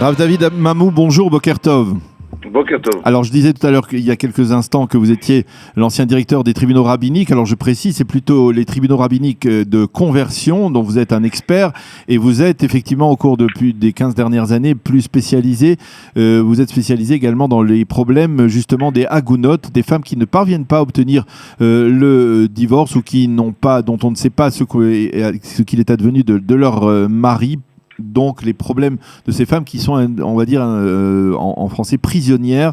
Rav David Mamou, bonjour, Boker Tov. Boker Tov. Alors je disais tout à l'heure qu'il y a quelques instants que vous étiez l'ancien directeur des tribunaux rabbiniques. Alors je précise, c'est plutôt les tribunaux rabbiniques de conversion dont vous êtes un expert et vous êtes effectivement au cours depuis des 15 dernières années plus spécialisé. Vous êtes spécialisé également dans les problèmes justement des agounot, des femmes qui ne parviennent pas à obtenir le divorce ou qui n'ont pas, dont on ne sait pas ce qu'il est advenu de leur mari. Donc les problèmes de ces femmes qui sont, on va dire en français, prisonnières,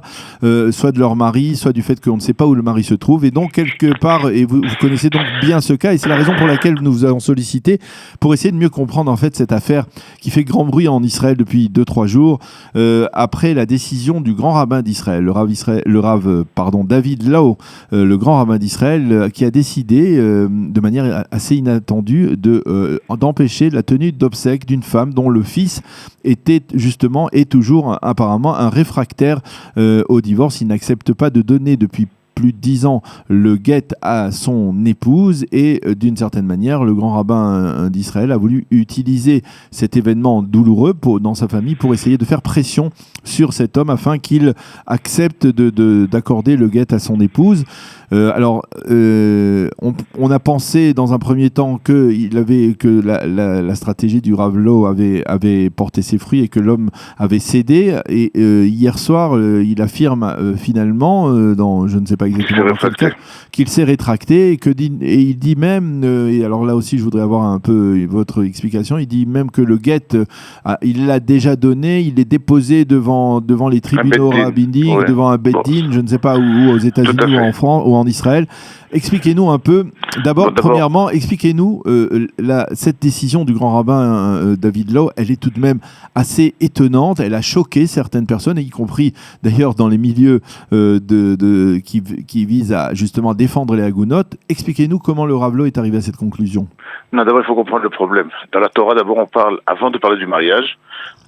soit de leur mari, soit du fait qu'on ne sait pas où le mari se trouve. Et donc quelque part, et vous connaissez donc bien ce cas, et c'est la raison pour laquelle nous vous avons sollicité, pour essayer de mieux comprendre en fait cette affaire qui fait grand bruit en Israël depuis 2-3 jours, après la décision du grand rabbin d'Israël, le Rav David Lau, le grand rabbin d'Israël, qui a décidé de manière assez inattendue d'empêcher la tenue d'obsèques d'une femme dont le fils était justement et toujours apparemment un réfractaire au divorce. Il n'accepte pas de donner depuis plus de 10 ans le guet à son épouse et d'une certaine manière le grand rabbin d'Israël a voulu utiliser cet événement douloureux dans sa famille pour essayer de faire pression sur cet homme afin qu'il accepte d'accorder le guet à son épouse. On a pensé dans un premier temps que la stratégie du Rav Lau avait porté ses fruits et que l'homme avait cédé. Et hier soir, il affirme finalement, dans je ne sais pas exactement dans quel cas, qu'il s'est rétracté et il dit même, et alors là aussi je voudrais avoir un peu votre explication, il dit même que le guet, il l'a déjà donné, il est déposé devant les tribunaux rabbiniques, ouais, devant un bed-din, je ne sais pas où aux États-Unis ou en France ou en Israël. Expliquez-nous un peu, premièrement, expliquez-nous cette décision du grand rabbin David Lau, elle est tout de même assez étonnante, elle a choqué certaines personnes, y compris d'ailleurs dans les milieux qui visent à justement défendre les agounot. Expliquez-nous comment le Rav Lau est arrivé à cette conclusion. Non, d'abord il faut comprendre le problème. Dans la Torah, d'abord on parle, avant de parler du mariage,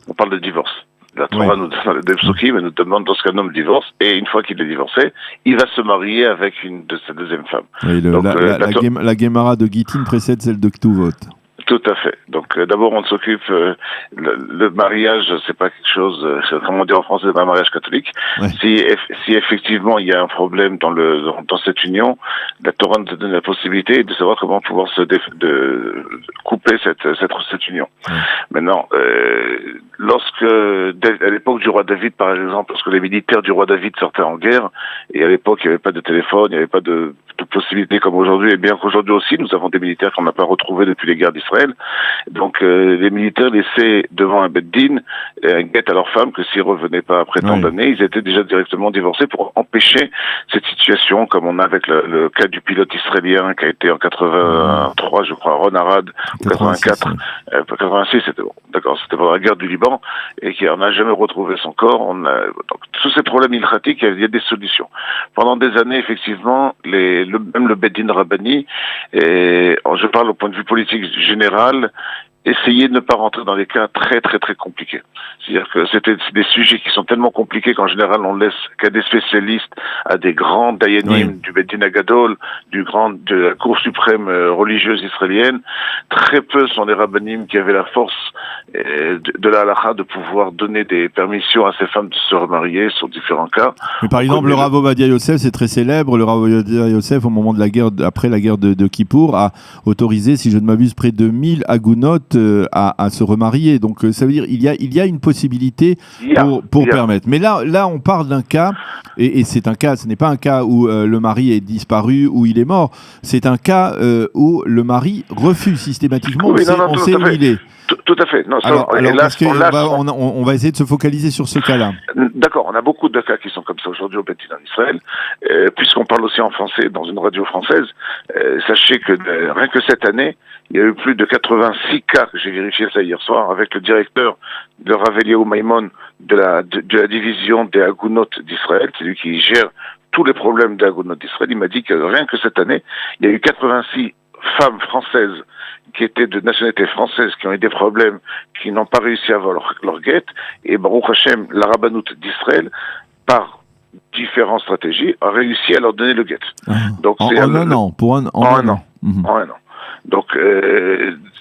on parle de divorce. La Torah nous donne des psukim et nous demande lorsqu'un homme divorce, et une fois qu'il est divorcé, il va se marier avec une de sa deuxième femme. Oui, la Gemara de Gittin précède celle de Ktuvot. Tout à fait. Donc d'abord on s'occupe, le mariage c'est pas quelque chose, comme on dit en français, c'est pas un mariage catholique. Ouais. Si effectivement il y a un problème dans cette union, la Torah nous donne la possibilité de savoir comment pouvoir de couper cette union. Ouais. Maintenant, à l'époque du roi David par exemple, lorsque les militaires du roi David sortaient en guerre, et à l'époque il n'y avait pas de téléphone, il n'y avait pas de possibilités comme aujourd'hui, et bien qu'aujourd'hui aussi nous avons des militaires qu'on n'a pas retrouvés depuis les guerres d'Israël. Donc les militaires laissaient devant un bed-din un guet à leur femme que s'ils revenaient pas après tant d'années, ils étaient déjà directement divorcés pour empêcher cette situation, comme on a avec le cas du pilote israélien qui a été en 83, je crois, Ron Arad, 84, 86, c'était bon, d'accord, c'était pendant la guerre du Liban, et qui n'a jamais retrouvé son corps. Donc, tous ces problèmes ilchatiques, il y a des solutions. Pendant des années, effectivement, même le bed-din rabbani, et je parle au point de vue politique général, essayer de ne pas rentrer dans des cas très très très compliqués. C'est-à-dire que c'est des sujets qui sont tellement compliqués qu'en général on laisse qu'à des spécialistes, à des grands dayanim du Bed-Din Agadol, de la Cour suprême religieuse israélienne. Très peu sont les rabbinim qui avaient la force de la halakha de pouvoir donner des permissions à ces femmes de se remarier sur différents cas. Mais par exemple, le Rav Ovadia Yosef, c'est très célèbre. Le Rav Ovadia Yosef, au moment de la guerre, après la guerre de Kippour, a autorisé, si je ne m'abuse, près de 1000 agounot à se remarier. Donc ça veut dire il y a une possibilité pour permettre. Mais là on parle d'un cas, et c'est un cas, ce n'est pas un cas où le mari est disparu, où il est mort. C'est un cas où le mari refuse systématiquement, on sait où il est. Tout à fait. Non, on va essayer de se focaliser sur ce cas-là. D'accord, on a beaucoup de cas qui sont comme ça aujourd'hui au Bed-Din en Israël. Puisqu'on parle aussi en français dans une radio française, sachez que rien que cette année, il y a eu plus de 86 cas, que j'ai vérifié ça hier soir, avec le directeur de Rav Eliaou Maimon de la division des Agounot d'Israël, c'est lui qui gère tous les problèmes des Agounot d'Israël. Il m'a dit que rien que cette année, il y a eu 86 femmes françaises qui étaient de nationalité française, qui ont eu des problèmes, qui n'ont pas réussi à avoir leur guet, et Baruch Hashem, la rabbanout d'Israël, par différentes stratégies, a réussi à leur donner le guet. Donc en un an. En un an. Donc,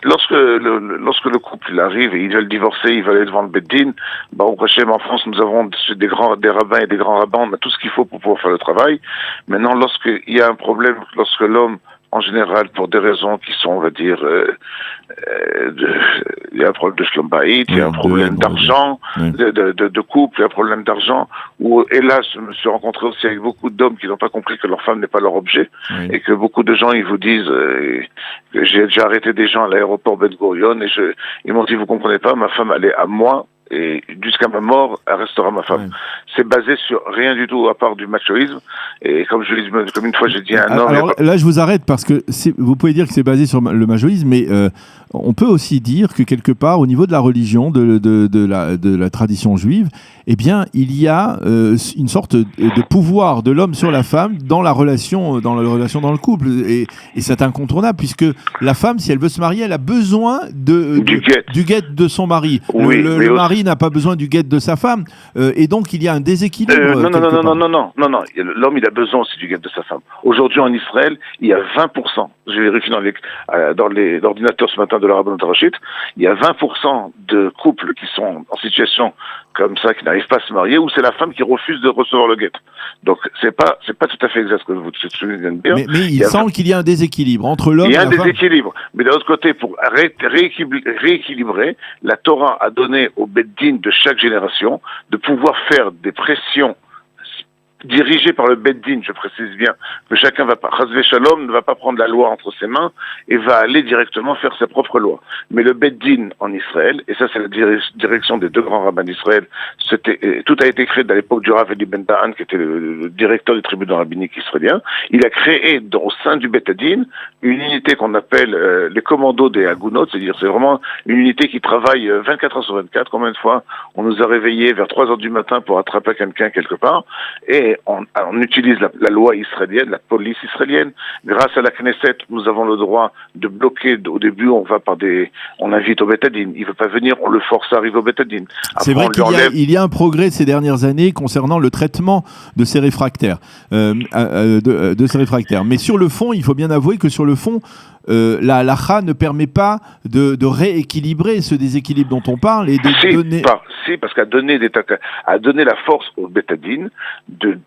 lorsque le couple il arrive et ils veulent divorcer, ils veulent aller devant le Beddin, au Hachem, en France, nous avons des rabbins et des grands rabbins, on a tout ce qu'il faut pour pouvoir faire le travail. Maintenant, lorsqu'il y a un problème, lorsque l'homme, en général, pour des raisons qui sont, on va dire, il y a un problème de shlom bayit, il y a un problème d'argent, de couple, il y a un problème d'argent, où, hélas, je me suis rencontré aussi avec beaucoup d'hommes qui n'ont pas compris que leur femme n'est pas leur objet, et que beaucoup de gens, ils vous disent, que j'ai déjà arrêté des gens à l'aéroport Ben Gurion, et ils m'ont dit, vous comprenez pas, ma femme, elle est à moi, et jusqu'à ma mort, elle restera ma femme. C'est basé sur rien du tout à part du machoïsme. Et comme une fois j'ai dit à un homme... Alors là, je vous arrête parce que vous pouvez dire que c'est basé sur le machoïsme, mais on peut aussi dire que quelque part, au niveau de la religion, de la tradition juive, eh bien, il y a une sorte de pouvoir de l'homme sur la femme dans la relation dans le couple. Et c'est incontournable, puisque la femme, si elle veut se marier, elle a besoin du guet de son mari. Oui, le mari n'a pas besoin du guet de sa femme. Et donc, il y a un déséquilibre. Non. L'homme, il a besoin aussi du guet de sa femme. Aujourd'hui, en Israël, il y a 20%. J'ai vérifié dans l'ordinateur ce matin de la Rabbanut Harashit, il y a 20% de couples qui sont en situation comme ça, qui n'arrivent pas à se marier, ou c'est la femme qui refuse de recevoir le guet. Donc, c'est pas tout à fait exact ce que vous venez de dire. Mais il semble qu'il y a un déséquilibre entre l'homme et la femme. Il y a un déséquilibre. Mais d'un autre côté, pour rééquilibrer, la Torah a donné au Beddin de chaque génération de pouvoir faire des pressions dirigé par le Beddin, je précise bien, que chacun va pas, Chazvé Shalom ne va pas prendre la loi entre ses mains et va aller directement faire ses propres lois. Mais le Beddin en Israël, et ça c'est la direction des deux grands rabbins d'Israël, tout a été créé à l'époque du Rav Eli Ben Dahan, qui était le directeur du tribunal rabbinique israélien. Il a créé au sein du Beddin une unité qu'on appelle les commandos des Agunot, c'est-à-dire c'est vraiment une unité qui travaille 24 heures sur 24. Combien de fois on nous a réveillés vers 3 heures du matin pour attraper quelqu'un quelque part, et on utilise la loi israélienne, la police israélienne. Grâce à la Knesset, nous avons le droit de bloquer. Au début, on invite au Beth Din. Il ne veut pas venir, on le force à arriver au Beth Din. C'est vrai qu'il y a un progrès ces dernières années concernant le traitement de ces réfractaires. De ces réfractaires. Mais sur le fond, il faut bien avouer que sur le fond, la halakha ne permet pas de rééquilibrer ce déséquilibre dont on parle et de donner... Si, parce qu'à donner la force au Beth Din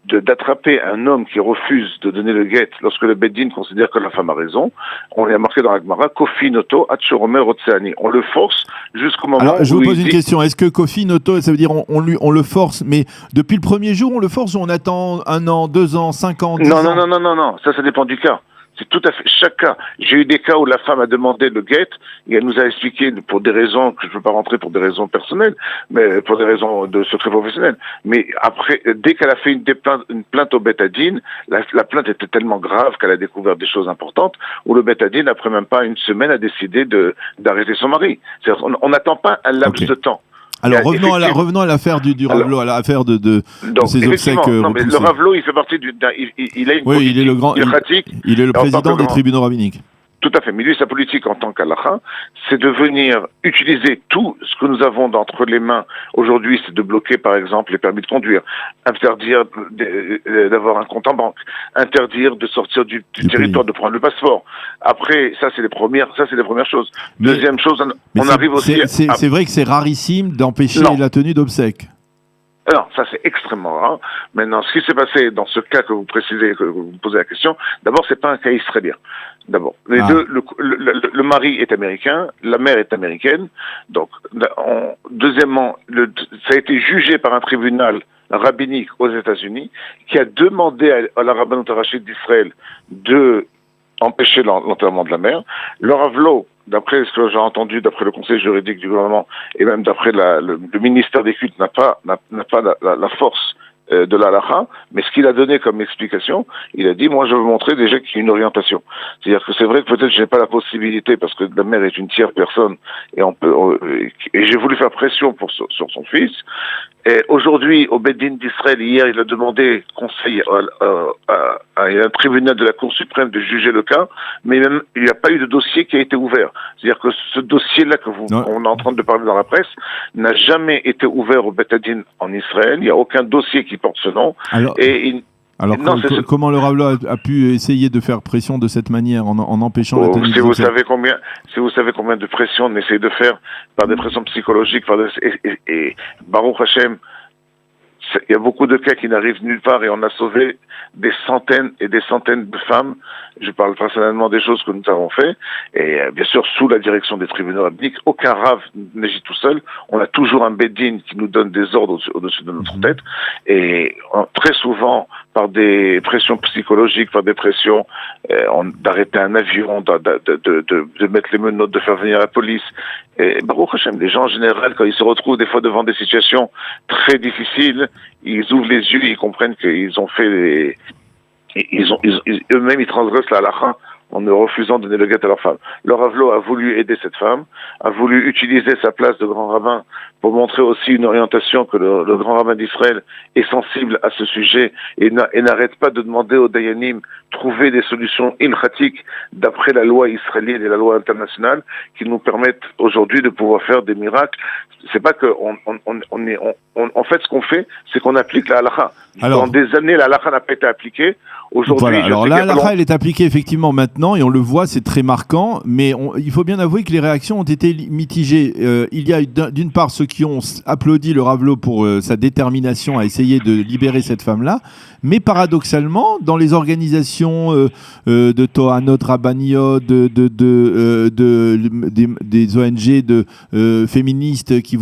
d'attraper un homme qui refuse de donner le guet lorsque le Beth Din considère que la femme a raison. On l'a marqué dans la Gemara, Kofi Noto Atchoromer Otseani. On le force jusqu'au moment où... Alors, je vous pose une question. Est-ce que Kofi Noto, ça veut dire on le force, mais depuis le premier jour, on le force ou on attend 1 an, 2 ans, 5 ans, 10 ans? Non. Ça dépend du cas. C'est tout à fait chaque cas. J'ai eu des cas où la femme a demandé le guet et elle nous a expliqué pour des raisons que je ne veux pas rentrer pour des raisons personnelles, mais pour des raisons de secret professionnel. Mais après, dès qu'elle a fait une plainte au Beth Din, la plainte était tellement grave qu'elle a découvert des choses importantes où le Beth Din, après même pas une semaine, a décidé d'arrêter son mari. C'est-à-dire, on n'attend pas un laps de temps. Alors revenons à l'affaire du Ravlo, à l'affaire de ces obsèques. Non, mais le Ravlo, il fait partie il a une politique, il est le grand, il est le président des tribunaux rabbiniques. Tout à fait. Mais lui, sa politique en tant qu'halakha, c'est de venir utiliser tout ce que nous avons d'entre les mains aujourd'hui, c'est de bloquer, par exemple, les permis de conduire, interdire d'avoir un compte en banque, interdire de sortir du territoire, de prendre le passeport. Après, ça, c'est les premières choses. Deuxième chose, on arrive aussi c'est vrai que c'est rarissime d'empêcher la tenue d'obsèques. Alors, ça c'est extrêmement rare. Maintenant, ce qui s'est passé dans ce cas que vous précisez, que vous posez la question, d'abord, c'est pas un cas israélien. D'abord, les deux, le mari est américain, la mère est américaine. Donc, deuxièmement, ça a été jugé par un tribunal rabbinique aux États-Unis qui a demandé à la Rabbanut Harashit d'Israël de empêcher l'enterrement de la mère. Le Ravlo, d'après ce que j'ai entendu, d'après le conseil juridique du gouvernement et même d'après le ministère des cultes, n'a pas la force de la halakha, mais ce qu'il a donné comme explication, il a dit, moi je veux montrer déjà qu'il y a une orientation. C'est-à-dire que c'est vrai que peut-être je n'ai pas la possibilité, parce que la mère est une tierce personne, et j'ai voulu faire pression sur son fils. Et aujourd'hui, au Beth Din d'Israël, hier, il a demandé conseil à un tribunal de la Cour suprême de juger le cas, mais même il n'y a pas eu de dossier qui a été ouvert. C'est-à-dire que ce dossier-là on est en train de parler dans la presse n'a jamais été ouvert au Beth Din en Israël. Il n'y a aucun dossier qui porte ce nom. Alors comment le Rav a pu essayer de faire pression de cette manière en empêchant la tenue si vous savez combien de pressions on essaye de faire par des pressions psychologiques, et Baruch Hashem, il y a beaucoup de cas qui n'arrivent nulle part et on a sauvé des centaines et des centaines de femmes. Je parle personnellement des choses que nous avons fait et bien sûr sous la direction des tribunaux rabbiniques. Aucun rave n'agit tout seul. On a toujours un bédine qui nous donne des ordres au-dessus de notre tête et très souvent par des pressions psychologiques, par des pressions d'arrêter un avion, de mettre les menottes, de faire venir la police. Et Baruch Hashem, les gens en général, quand ils se retrouvent des fois devant des situations très difficiles, ils ouvrent les yeux, ils comprennent qu'ils ont fait eux-mêmes ils transgressent la halakha en ne refusant de donner le guet à leur femme. Le Ravlo a voulu aider cette femme, a voulu utiliser sa place de grand rabbin pour montrer aussi une orientation que le grand rabbin d'Israël est sensible à ce sujet et n'arrête pas de demander aux Dayanim trouver des solutions ilchatiques d'après la loi israélienne et la loi internationale qui nous permettent aujourd'hui de pouvoir faire des miracles. C'est pas que en fait ce qu'on fait, c'est qu'on applique la halakha. Pendant des années, la halakha n'a pas été appliquée. Aujourd'hui, voilà. Alors la halakha, elle est appliquée effectivement maintenant et on le voit, c'est très marquant, mais il faut bien avouer que les réactions ont été mitigées. Il y a d'une part ceux qui ont applaudi le Ravlo pour sa détermination à essayer de libérer cette femme-là, mais paradoxalement, dans les organisations de Tohanot Rabbaniot, des ONG féministes qui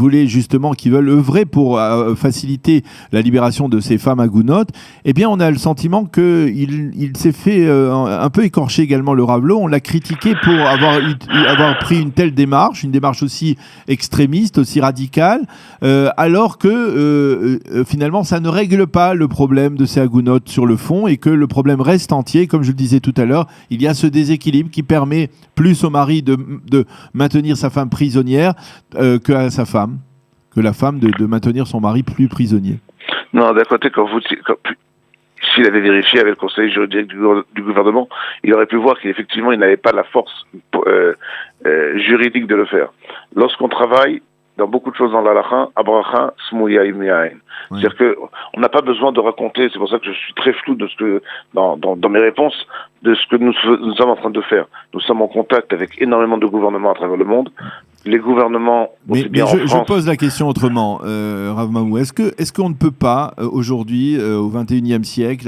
veulent œuvrer pour faciliter la libération de ces femmes agounotes, eh bien on a le sentiment qu'il s'est fait un peu écorcher également le Ravlo. On l'a critiqué pour avoir pris une telle démarche, une démarche aussi extrémiste, aussi radicale, alors que finalement ça ne règle pas le problème de ces agounotes sur le fond et que le problème reste entier. Comme je le disais tout à l'heure, il y a ce déséquilibre qui permet plus au mari de maintenir sa femme prisonnière que à sa femme, que la femme de maintenir son mari plus prisonnier. Non, d'un côté, s'il avait vérifié avec le conseil juridique du gouvernement, il aurait pu voir qu'effectivement, il n'avait pas la force juridique de le faire. Lorsqu'on travaille dans beaucoup de choses dans l'halakha, abracha, smouya, imyain. C'est-à-dire qu'on n'a pas besoin de raconter, c'est pour ça que je suis très flou de ce que, dans mes réponses, de ce que nous sommes en train de faire. Nous sommes en contact avec énormément de gouvernements à travers le monde. Les gouvernements, aussi bien en France... Je pose la question autrement, Rav Mamou. Est-ce qu'on ne peut pas, aujourd'hui, au XXIe siècle,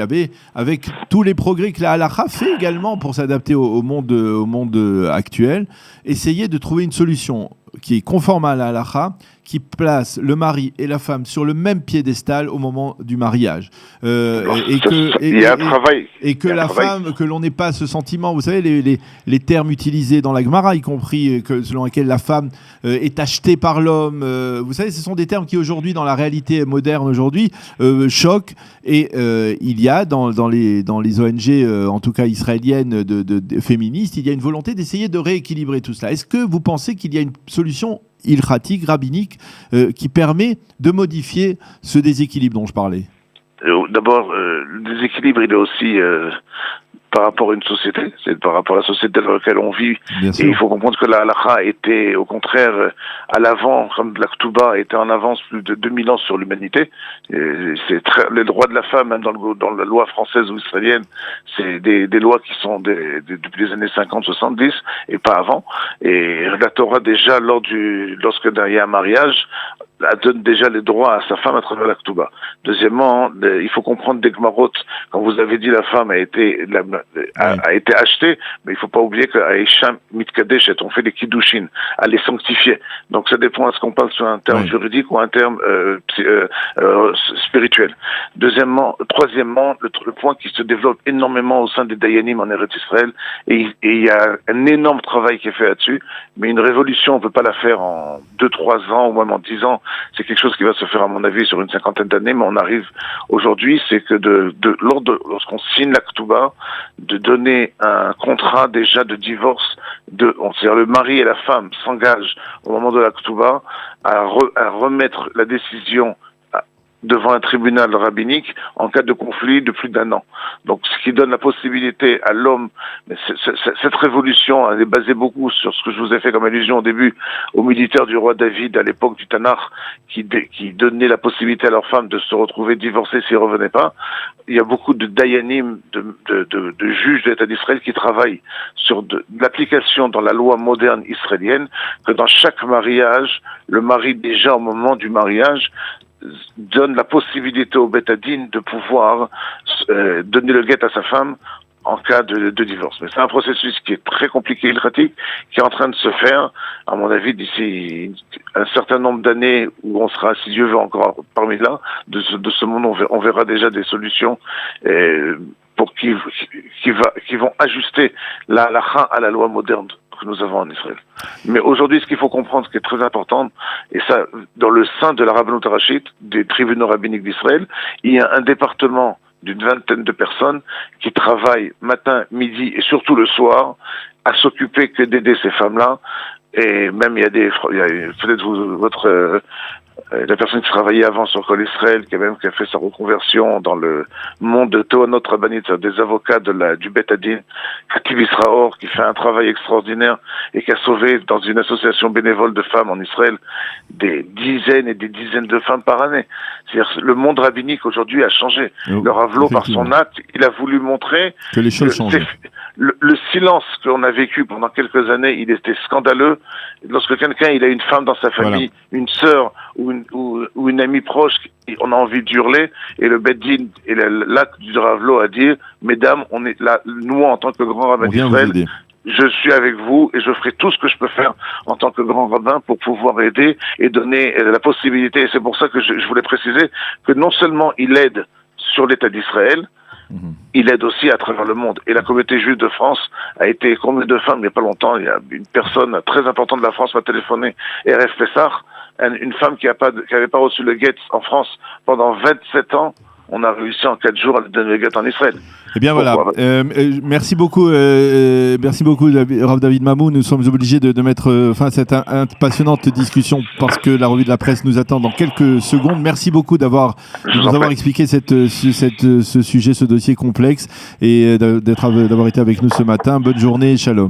avec tous les progrès que la halakha fait également pour s'adapter au monde actuel, essayer de trouver une solution qui est conforme à la halakha, qui place le mari et la femme sur le même piédestal au moment du mariage. Et que la femme, que l'on n'ait pas ce sentiment, vous savez, les termes utilisés dans la Gemara, y compris selon lesquels la femme est achetée par l'homme, vous savez, ce sont des termes qui aujourd'hui, dans la réalité moderne aujourd'hui, choquent. Et il y a dans les ONG, en tout cas israéliennes, de féministes, il y a une volonté d'essayer de rééquilibrer tout cela. Est-ce que vous pensez qu'il y a une solution ilchatique, rabbinique, qui permet de modifier ce déséquilibre dont je parlais? D'abord, le déséquilibre, il est aussi par rapport à une société, c'est par rapport à la société dans laquelle on vit. Et il faut comprendre que la halakha était, au contraire, à l'avant, comme la Ketouba était en avance plus de 2000 ans sur l'humanité. Les droits de la femme, même dans la loi française ou israélienne, c'est des lois qui sont depuis les années 50-70 et pas avant. Et la Torah, déjà, lorsque il y a un mariage, elle donne déjà les droits à sa femme à travers la Ketouba. Deuxièmement, il faut comprendre des Gmarot, quand vous avez dit la femme a été achetée, mais il faut pas oublier qu'Aïcha Mitkadeshet, on fait des Kiddushin, elle est sanctifiée. Donc ça dépend, est-ce qu'on parle sur un terme juridique ou un terme spirituel. Troisièmement, le point qui se développe énormément au sein des Dayanim en Eretz Israël, et il y a un énorme travail qui est fait là-dessus, mais une révolution, on peut pas la faire en 2-3 ans ou même en 10 ans. C'est quelque chose qui va se faire, à mon avis, sur une cinquantaine d'années, mais on arrive aujourd'hui, c'est que lorsqu'on signe la Ketouba, de donner un contrat déjà de divorce, c'est-à-dire le mari et la femme s'engagent au moment de la Ketouba à remettre la décision devant un tribunal rabbinique en cas de conflit de plus d'1 an. Donc, ce qui donne la possibilité à l'homme, mais cette révolution, elle est basée beaucoup sur ce que je vous ai fait comme allusion au début, aux militaires du roi David à l'époque du Tanakh, qui donnaient la possibilité à leurs femmes de se retrouver divorcées s'ils ne revenaient pas. Il y a beaucoup de dayanim, de juges de l'État d'Israël qui travaillent sur de l'application dans la loi moderne israélienne, que dans chaque mariage, le mari déjà au moment du mariage donne la possibilité au Beth Din de pouvoir donner le guet à sa femme en cas de divorce. Mais c'est un processus qui est très compliqué et pratique, qui est en train de se faire, à mon avis, d'ici un certain nombre d'années où on sera, si Dieu veut, encore parmi là, de ce monde, on verra déjà des solutions pour qui vont ajuster la halakha à la loi moderne que nous avons en Israël. Mais aujourd'hui, ce qu'il faut comprendre, ce qui est très important, et ça, dans le sein de la Rabbanout Harashit, des tribunaux rabbiniques d'Israël, il y a un département d'une 20aine de personnes qui travaillent matin, midi et surtout le soir à s'occuper que d'aider ces femmes-là. Et même il y a peut-être la personne qui travaillait avant sur Kol Israël, qui a fait sa reconversion dans le monde de Tohanot Rabbanit, des avocats du Beth Din, Katib Israor, qui fait un travail extraordinaire et qui a sauvé dans une association bénévole de femmes en Israël des dizaines et des dizaines de femmes par année. C'est-à-dire le monde rabbinique aujourd'hui a changé. Le Ravlo, par son acte, il a voulu montrer que les choses changent. Le silence qu'on a vécu pendant quelques années, il était scandaleux. Lorsque quelqu'un il a une femme dans sa famille, une sœur ou une amie proche, on a envie d'hurler, et le Beth Din et l'acte du Ravlo a dit, mesdames, on est là, nous en tant que grand rabbin d'Israël, je suis avec vous et je ferai tout ce que je peux faire en tant que grand rabbin pour pouvoir aider et donner la possibilité. Et c'est pour ça que je voulais préciser que non seulement il aide sur l'État d'Israël, il aide aussi à travers le monde. Et la communauté juive de France a été, combien de femmes, il n'y a pas longtemps, il y a une personne très importante de la France m'a téléphoné, RF Pessar, une femme qui avait pas reçu le guet en France pendant 27 ans. On a réussi en 4 jours à lui donner le guet en Israël. Eh bien voilà, merci beaucoup Rav David Mamou. Nous sommes obligés de mettre fin à cette passionnante discussion parce que la revue de la presse nous attend dans quelques secondes. Merci beaucoup de nous avoir expliqué ce sujet, ce dossier complexe et d'avoir été avec nous ce matin. Bonne journée, shalom.